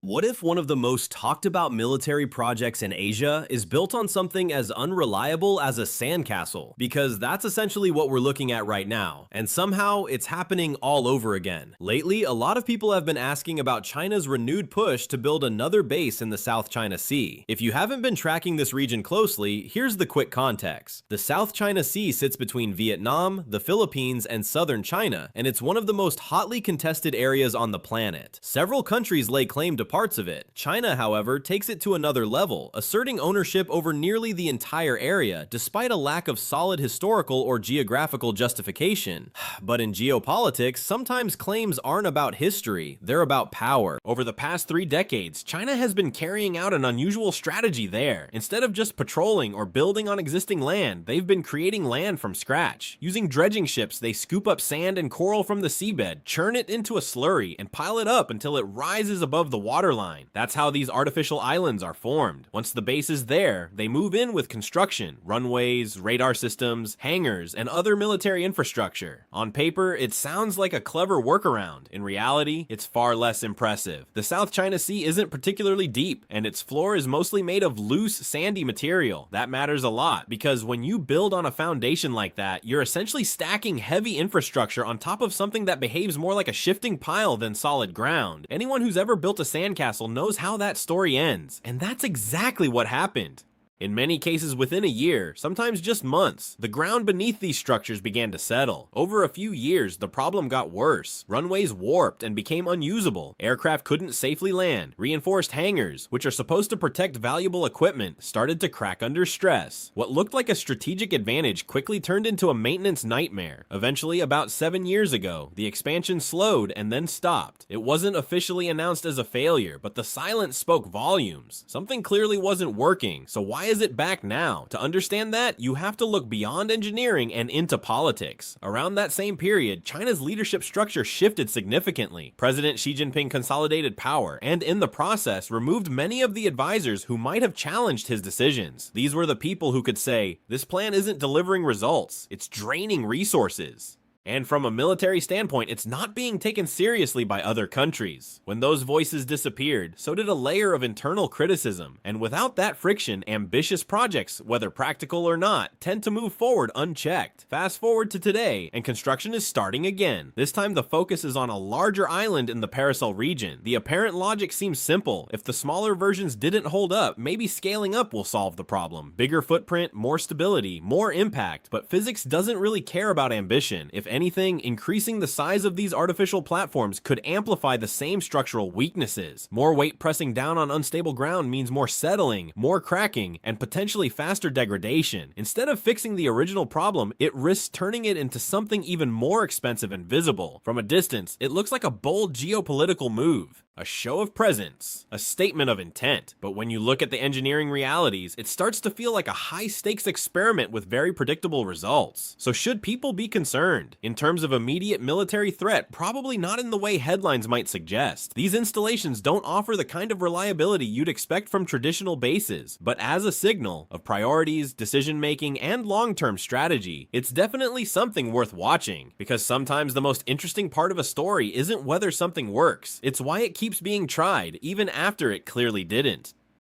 What if one of the most talked about military projects in Asia is built on something as unreliable as a sandcastle? Because that's essentially what we're looking at right now, and somehow it's happening all over again. Lately, a lot of people have been asking about China's renewed push to build another base in the South China Sea. If you haven't been tracking this region closely, here's the quick context. The South China Sea sits between Vietnam, the Philippines, and southern China, and it's one of the most hotly contested areas on the planet. Several countries lay claim to parts of it. China, however, takes it to another level, asserting ownership over nearly the entire area, despite a lack of solid historical or geographical justification. But in geopolitics, sometimes claims aren't about history, they're about power. Over the past 3 decades, China has been carrying out an unusual strategy there. Instead of just patrolling or building on existing land, they've been creating land from scratch. Using dredging ships, they scoop up sand and coral from the seabed, churn it into a slurry, and pile it up until it rises above the waterline. That's how these artificial islands are formed. Once the base is there, they move in with construction, runways, radar systems, hangars, and other military infrastructure. On paper, it sounds like a clever workaround. In reality, it's far less impressive. The South China Sea isn't particularly deep, and its floor is mostly made of loose, sandy material. That matters a lot, because when you build on a foundation like that, you're essentially stacking heavy infrastructure on top of something that behaves more like a shifting pile than solid ground. Anyone who's ever built a sandcastle knows how that story ends, and that's exactly what happened. In many cases within a year, sometimes just months, the ground beneath these structures began to settle. Over a few years, the problem got worse. Runways warped and became unusable. Aircraft couldn't safely land. Reinforced hangars, which are supposed to protect valuable equipment, started to crack under stress. What looked like a strategic advantage quickly turned into a maintenance nightmare. Eventually, about 7 years ago, the expansion slowed and then stopped. It wasn't officially announced as a failure, but the silence spoke volumes. Something clearly wasn't working, so why is it back now? To understand that, you have to look beyond engineering and into politics. Around that same period, China's leadership structure shifted significantly. President Xi Jinping consolidated power, and in the process, removed many of the advisors who might have challenged his decisions. These were the people who could say, "This plan isn't delivering results, it's draining resources." And from a military standpoint, it's not being taken seriously by other countries. When those voices disappeared, so did a layer of internal criticism. And without that friction, ambitious projects, whether practical or not, tend to move forward unchecked. Fast forward to today, and construction is starting again. This time the focus is on a larger island in the Paracel region. The apparent logic seems simple. If the smaller versions didn't hold up, maybe scaling up will solve the problem. Bigger footprint, more stability, more impact. But physics doesn't really care about ambition. If anything, increasing the size of these artificial platforms could amplify the same structural weaknesses. More weight pressing down on unstable ground means more settling, more cracking, and potentially faster degradation. Instead of fixing the original problem, it risks turning it into something even more expensive and visible. From a distance, it looks like a bold geopolitical move. A show of presence, a statement of intent. But when you look at the engineering realities, it starts to feel like a high-stakes experiment with very predictable results. So should people be concerned? In terms of immediate military threat, probably not in the way headlines might suggest. These installations don't offer the kind of reliability you'd expect from traditional bases, but as a signal of priorities, decision-making, and long-term strategy, it's definitely something worth watching. Because sometimes the most interesting part of a story isn't whether something works, it's why it keeps being tried, even after it clearly didn't.